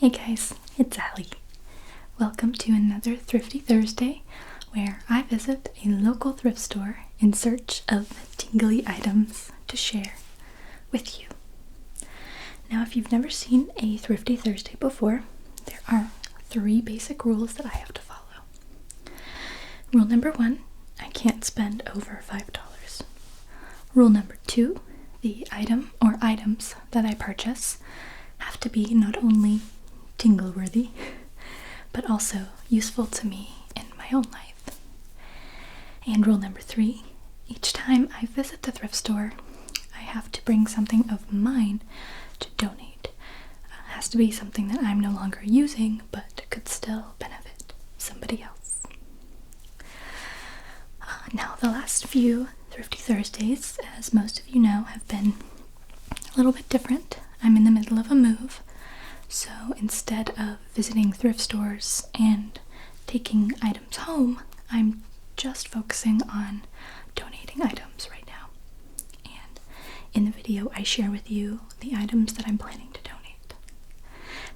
Hey guys, it's Allie. Welcome to another Thrifty Thursday where I visit a local thrift store in search of tingly items to share with you. Now, if you've never seen a Thrifty Thursday before, there are 3 basic rules that I have to follow. Rule number 1, I can't spend over $5. Rule number 2, the item or items that I purchase have to be not only tingle-worthy, but also useful to me in my own life. And rule number 3, each time I visit the thrift store, I have to bring something of mine to donate. It has to be something that I'm no longer using, but could still benefit somebody else. Now, the last few Thrifty Thursdays, as most of you know, have been a little bit different. I'm in the middle of a move, so instead of visiting thrift stores and taking items home, I'm just focusing on donating items right now. And in the video, I share with you the items that I'm planning to donate.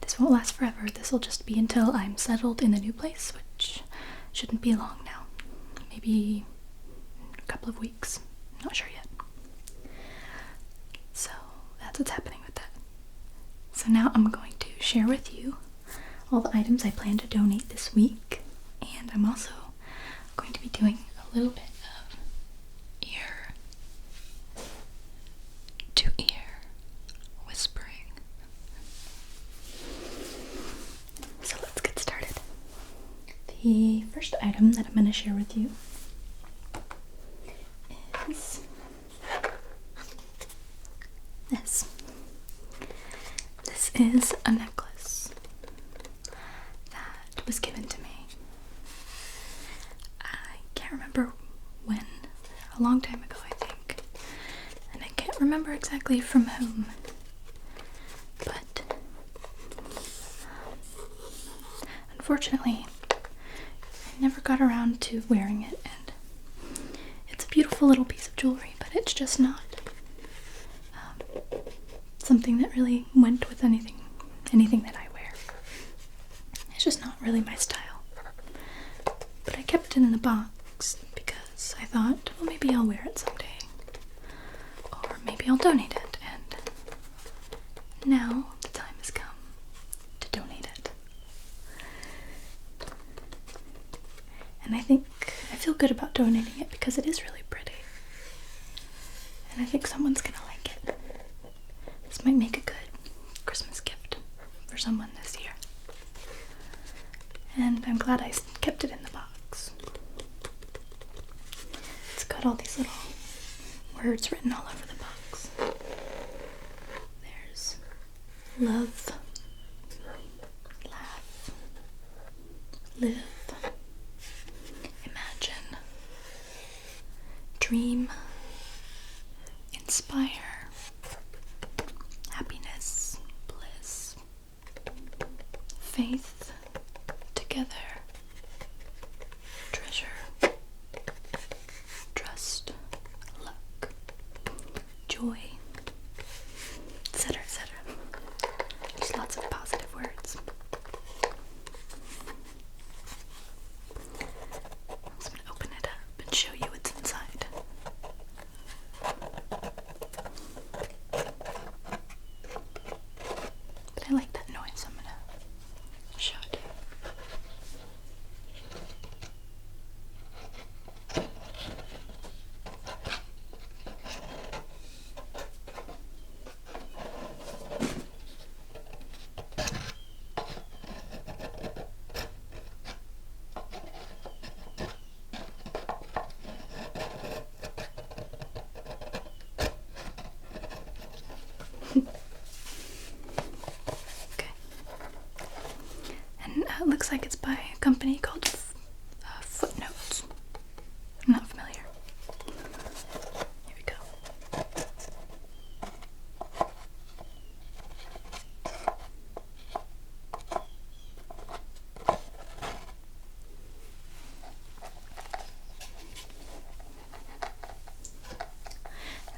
This won't last forever. This will just be until I'm settled in the new place, which shouldn't be long now. Maybe a couple of weeks. Not sure yet. So that's what's happening with that. So now I'm going to share with you all the items I plan to donate this week, and I'm also going to be doing a little bit of ear to ear whispering. So let's get started. The first item that I'm going to share with you is this. This is a necklace that was given to me. I can't remember when, a long time ago I think, and I can't remember exactly from whom, but unfortunately I never got around to wearing it, and it's a beautiful little piece of jewelry, but it's just not something that really went with anything that I wear. It's just not really my style. But I kept it in the box because I thought, well, maybe I'll wear it someday. Or maybe I'll donate it. And now the time has come to donate it. And I feel good about donating it because it is really pretty. And I think someone's gonna like it. This might make a good Christmas gift for someone this year. And I'm glad I kept it in the box. It's got all these little words written all over the box. There's love, laugh, live, imagine, dream, inspire, happiness, bliss, faith, together, treasure, trust, luck, joy, etc., etc. Just lots of positive words. So I'm going to open it up and show you what's inside. I like that noise, so I'm gonna show it to you. It looks like it's by a company called Footnotes. I'm not familiar. Here we go.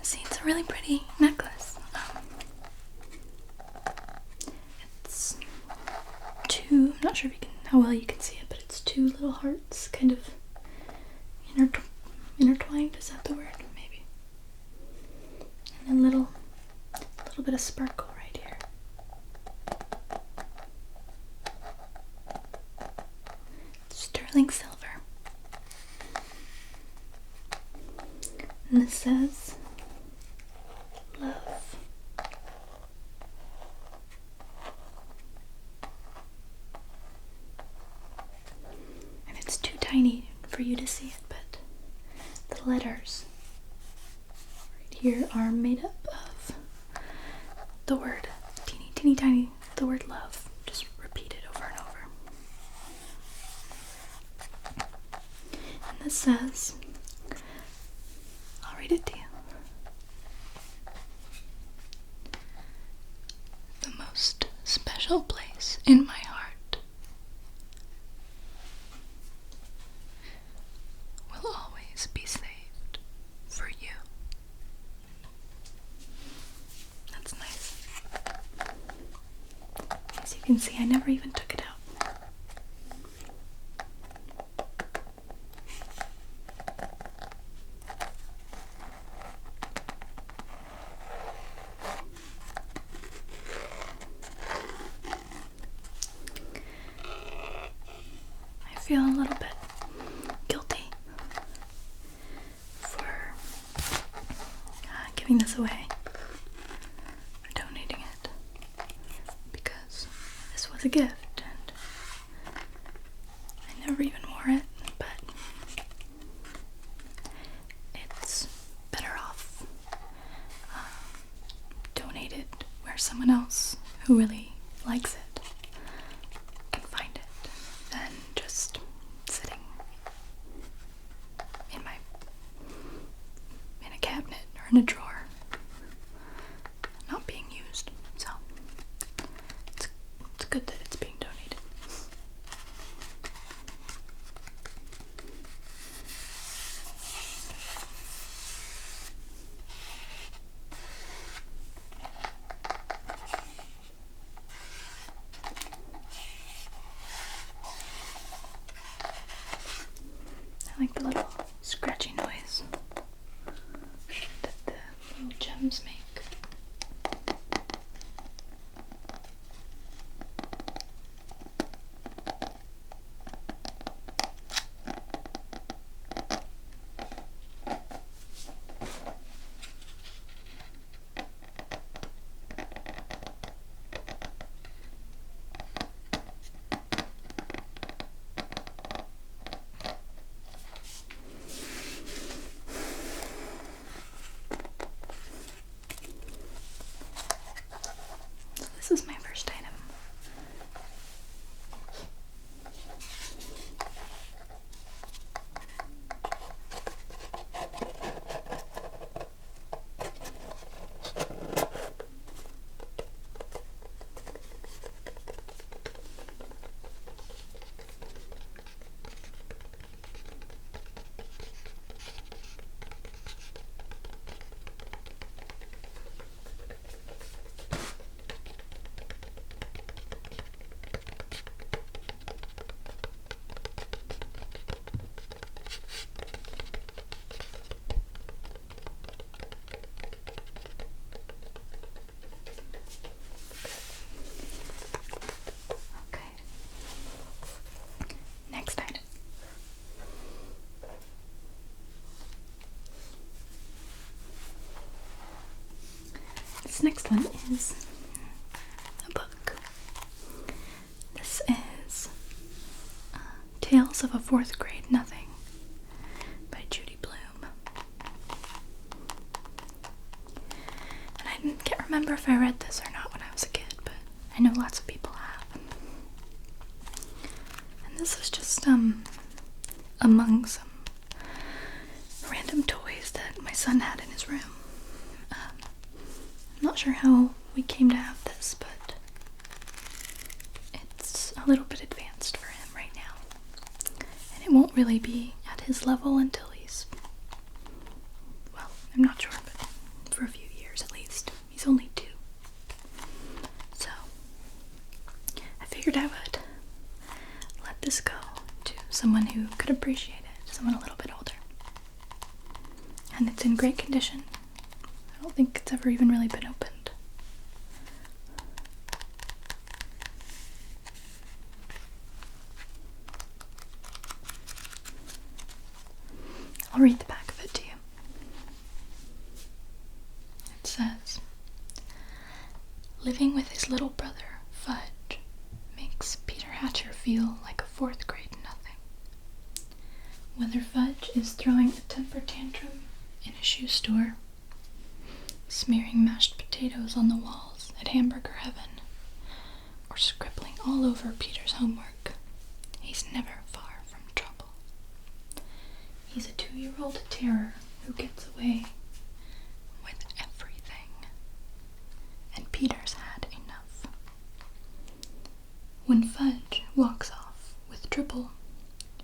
See, it's a really pretty necklace. It's well you can see it, but it's two little hearts kind of intertwined. Is that the word? Maybe. And a little bit of sparkle right here. Sterling silver. And this says love. And it's too tiny for you to see it, but the letters right here are made up of the word, teeny tiny, the word love, just repeated over and over. And this says, I'll read it to you. The most special place in my heart will always be saved for you. That's nice. As you can see, I never even took it out. I feel a little bit guilty for giving this away, or donating it, because this was a gift and I never even wore it, but it's better off donated where someone else who really likes it can find it than just sitting in a cabinet or in a drawer, not being used. So it's good that it's being donated. I like the little scratchy noise that the little gems make. This is my first item. Next item. This next one is a book. This is Tales of a Fourth Grade Nothing by Judy Blume. And I can't remember if I read this or not when I was a kid, but I know lots of people have. And this is just among some random toys that my son had in his room. I'm not sure how we came to have this, but it's a little bit advanced for him right now. And it won't really be at his level until he's, well, I'm not sure, but for a few years at least. He's only 2. So I figured I would let someone who could appreciate it, someone a little bit older. And it's in great condition. I don't think it's ever even really been opened. I'll read the back of it to you. It says, living with his little brother, Fudge, makes Peter Hatcher feel like a fourth grade nothing. Whether Fudge is throwing a temper tantrum in a shoe store, smearing mashed potatoes on the walls at Hamburger Heaven, or scribbling all over Peter's homework, he's never far from trouble. He's a 2-year-old terror who gets away with everything, and Peter's had enough. When Fudge walks off with Dribble,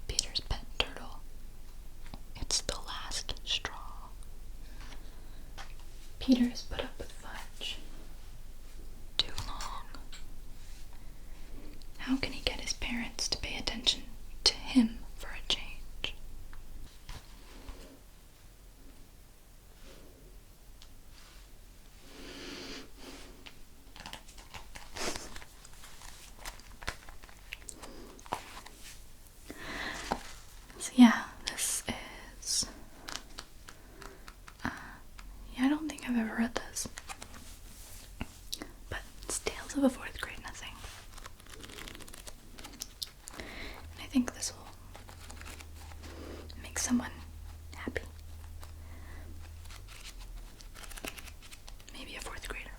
Peter's pet turtle, it's the last straw. Peter has put up with Fudge too long. How can he get his parents to pay attention to him for a change? So yeah, this is, I don't think I've ever read this, but it's Tales of a Fourth Grade Nothing. And I think this will make someone happy. Maybe a fourth grader.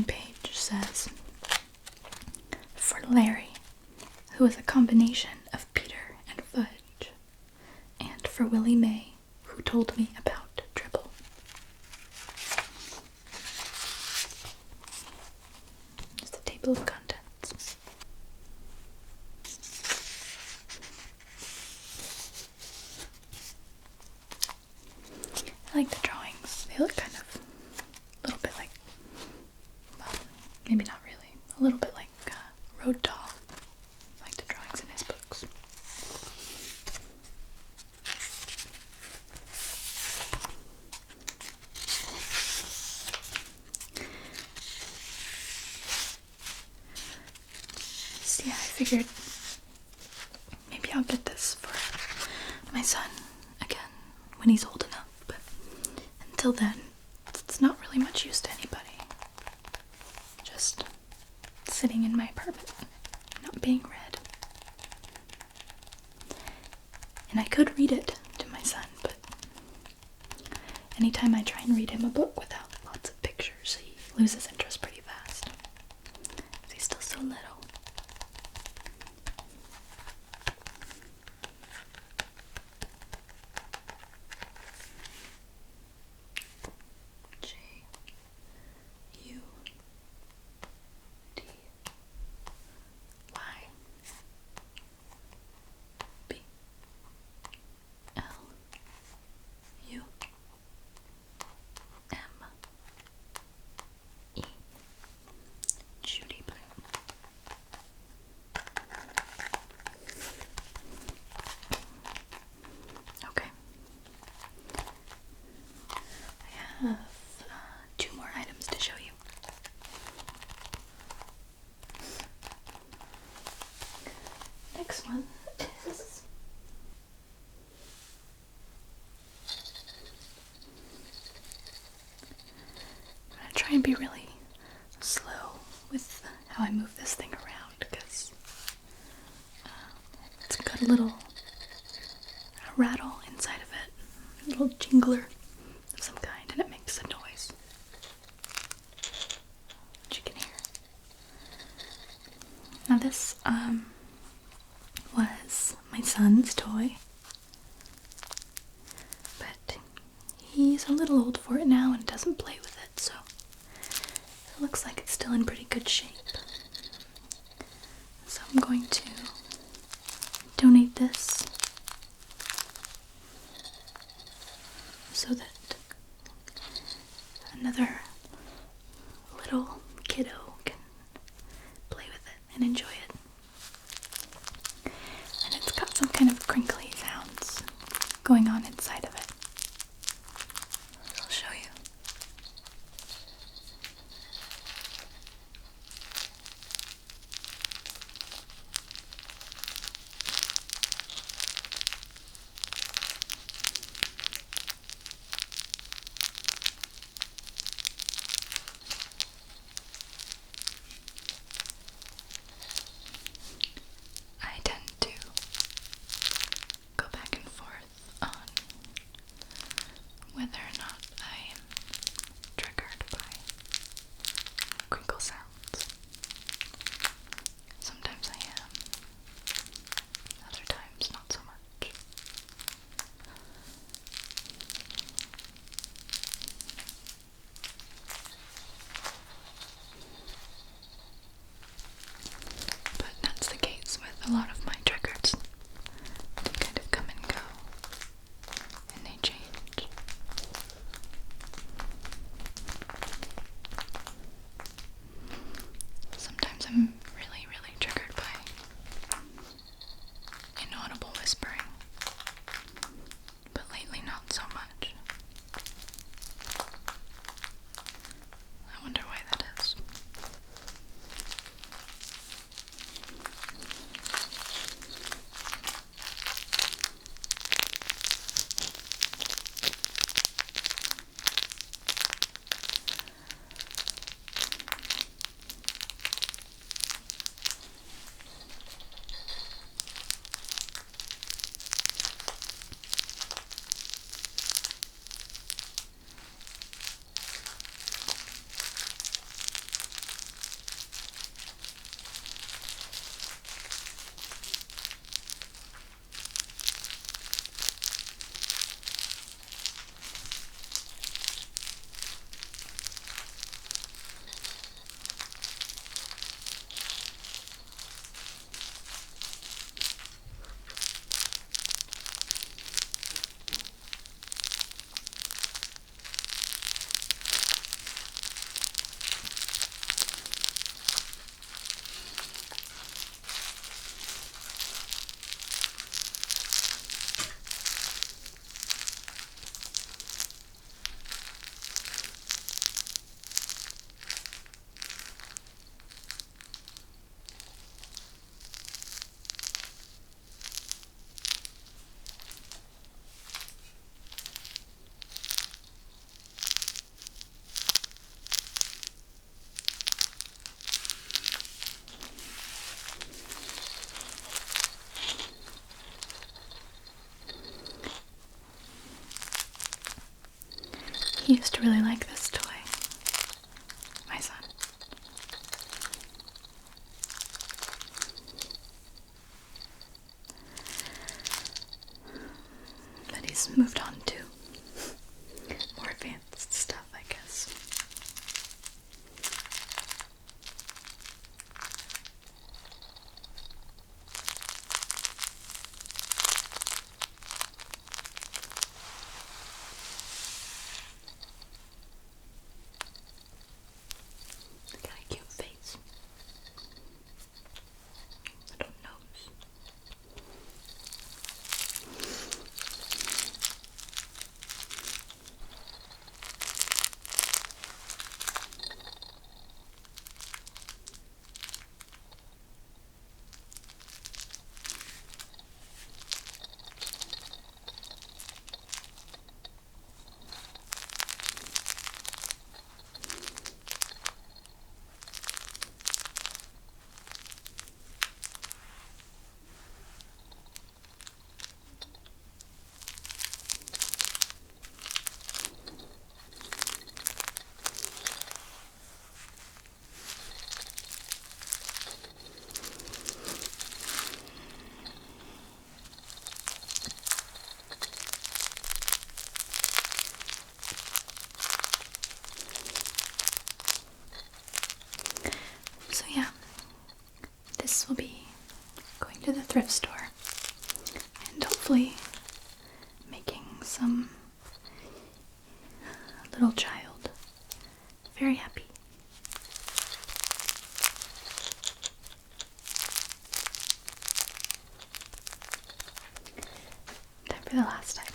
Page says, for Larry, who is a combination of Peter and Fudge, and for Willie May, who told me about Dribble. It's the table of contents. I like the drawings. They look kind of a little bit like, well, maybe not really, a little bit like Road Doll. I like the drawings in his books. So yeah, I figured maybe I'll get this for my son again when he's old enough, but until then, it's not really much use to anybody. Just sitting in my apartment, not being read. And I could read it to my son, but anytime I try and read him a book without lots of pictures, he loses interest pretty fast. He's still so little. next one is I'm gonna try and be really slow with how I move this thing around because it's got a little rattle inside of it, a little jingler of some kind, and it makes a noise that you can hear. Now this was my son's toy, but he's a little old for it now and doesn't play with it, so it looks like it's still in pretty good shape. So I'm going to donate this so that another little kiddo can play with it and enjoy it. And it's got some kind of crinkly sounds going on inside of it. I'll show you. I tend to go back and forth on whether or not I am triggered by crinkle sounds. Sometimes I am, other times not so much. But that's the case with a lot of my triggers. They kind of come and go, and they change. Sometimes I'm really, really triggered by inaudible whispering, but lately not so much. I wonder why that is. He used to really like this toy, my son. But he's moved on to more advanced stuff, I guess. Got a cute face. Little nose. thrift store and hopefully making some little child very happy. Time for the last item.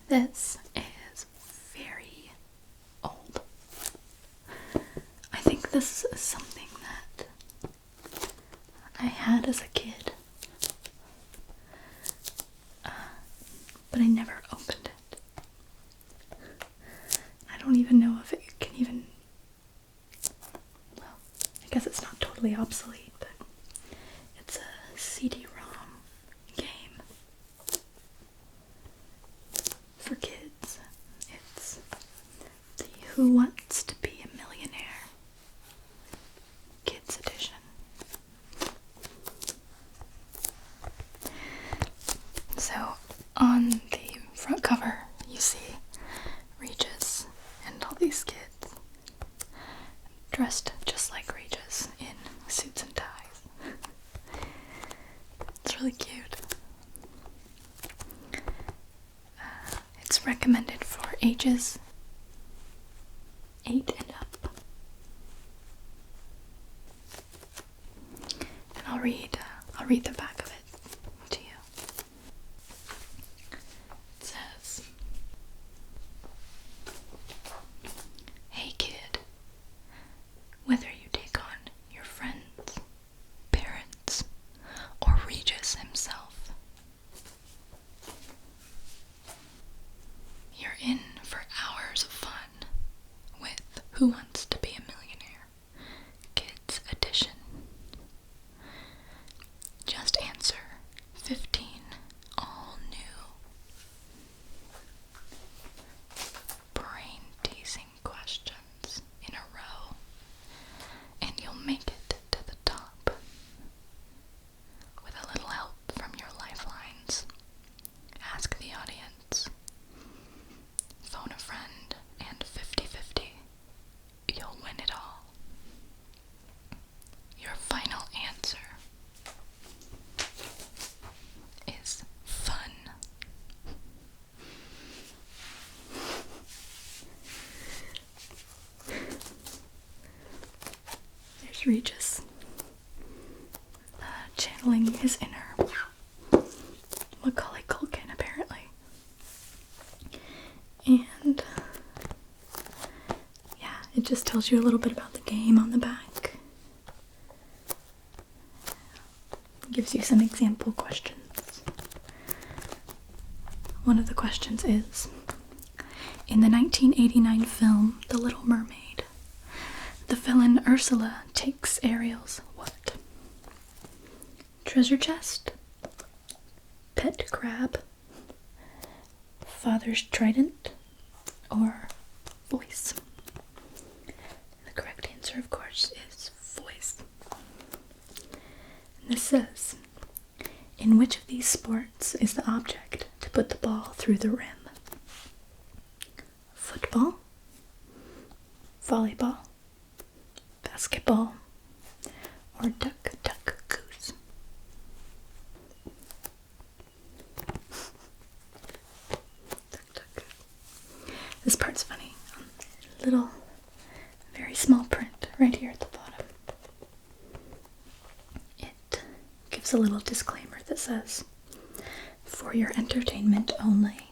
This is very old. I think this is something that I had as a kid, but I never opened it. I don't even know if it can even, well, I guess it's not totally obsolete, but it's a CD-ROM game for kids. It's the Who Wants to Be a Millionaire Kids Edition. So on the front cover you see Regis and all these kids dressed just like Regis in suits and ties. It's really cute. It's recommended for ages 8 and up. And I'll read the back of it to you. It says, "Hey kid, whether you take on your friends, parents, or Regis himself, you're in for hours of fun with Who Wants to Be a Millionaire Kids Edition. Just answer 15 all new brain-teasing questions in a row, and you'll make it to the top. With a little help from your lifelines, ask the audience, phone a friend, and 50-50, you'll win it all. Your final answer is fun." There's Regis channeling his inner Macaulay Culkin, apparently. And yeah, it just tells you a little bit about the game on the back. It gives you some example questions. One of the questions is, in the 1989 film The Little Mermaid, the villain Ursula takes Ariel's what? Treasure chest? Pet crab? Father's trident? Or voice? The correct answer, of course, is voice. And this says, in which of these sports is the object to put the ball through the rim? Football? Volleyball? Basketball? Or duck, duck, goose? Duck, duck. This part's funny. Little, very small print right here at the bottom. It gives a little disclaimer that says, "For your entertainment only,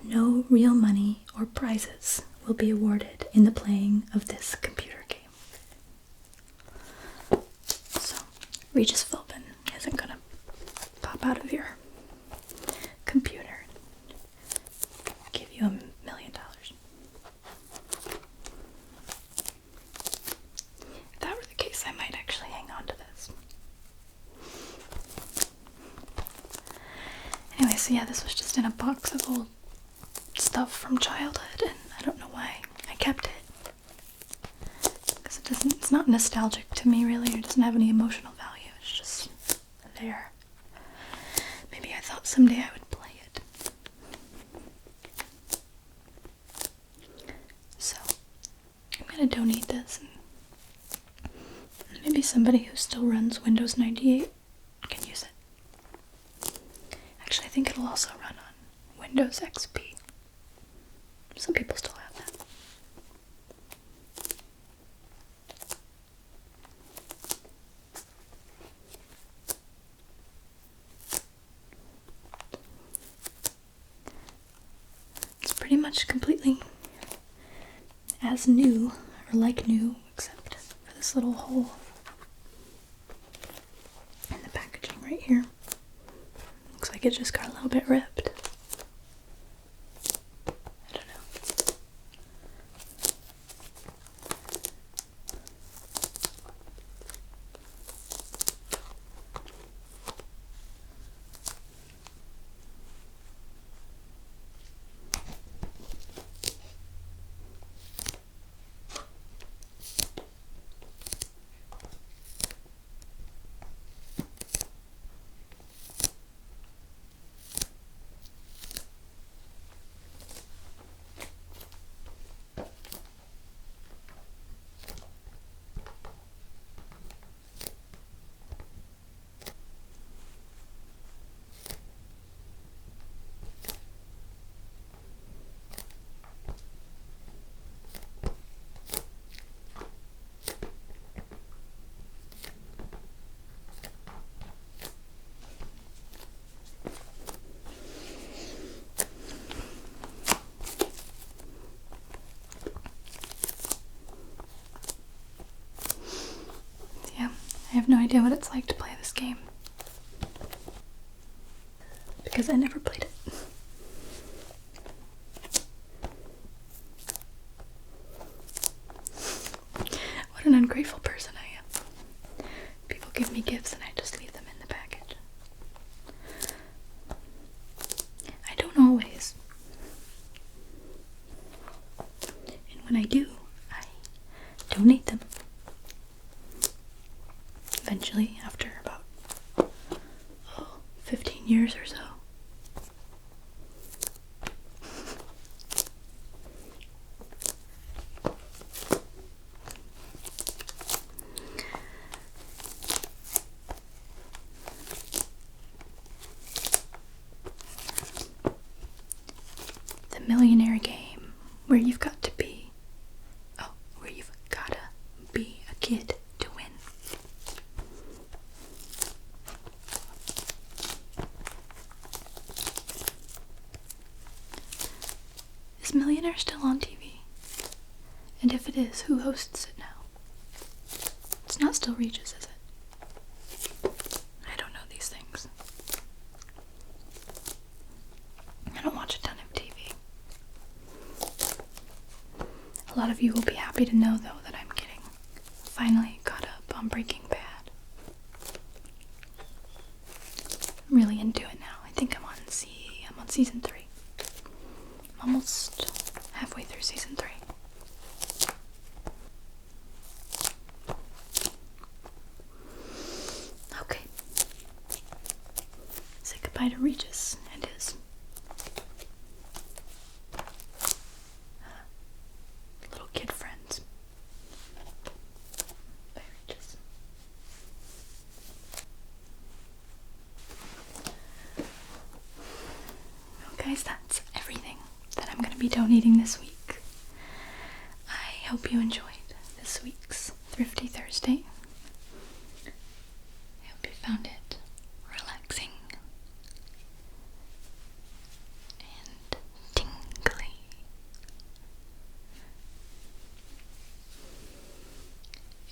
no real money or prizes will be awarded in the playing of this computer game." So, Regis Philbin isn't gonna pop out of your computer and give you $1 million. If that were the case, I might actually hang on to this. Anyway, so yeah, this was just in a box of old stuff from childhood, and I don't know why I kept it. Because it's not nostalgic to me, really. It doesn't have any emotional value. It's just there. Maybe I thought someday I would play it. gonna donate this. Maybe somebody who still runs Windows 98 can use it. Actually, I think it'll also run on Windows XP. Some people still have that. It's pretty much completely as new, or like new, except for this little hole in the packaging right here. Looks like it just got a little bit ripped. I don't know. I have no idea what it's like to play this game, because I never played it. What an ungrateful person I am. People give me gifts and I just leave them in the package. I don't always. And when I do, I donate them. Eventually, after about 15 years or so. The millionaire game, where you've got to be, where you've gotta be a kid to win. Is Millionaire still on TV? And if it is, who hosts it now? It's not still Regis, is it? I don't know these things. I don't watch a ton of TV. A lot of you will be happy to know, though, that I'm getting finally caught up on Breaking Bad. I'm really into it now. I think I'm on season 3. I'm almost halfway through season 3. Okay. Say goodbye to Regis and his little kid friends. Bye, Regis. Well, guys, that's everything that I'm going to be donating this week. I hope you enjoyed this week's Thrifty Thursday. I hope you found it relaxing and tingly.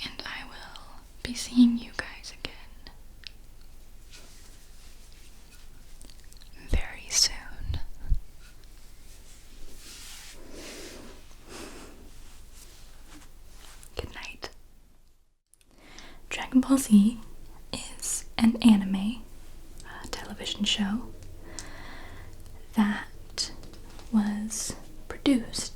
And I will be seeing you guys again very soon. Good night. Dragon Ball Z is an anime television show that was produced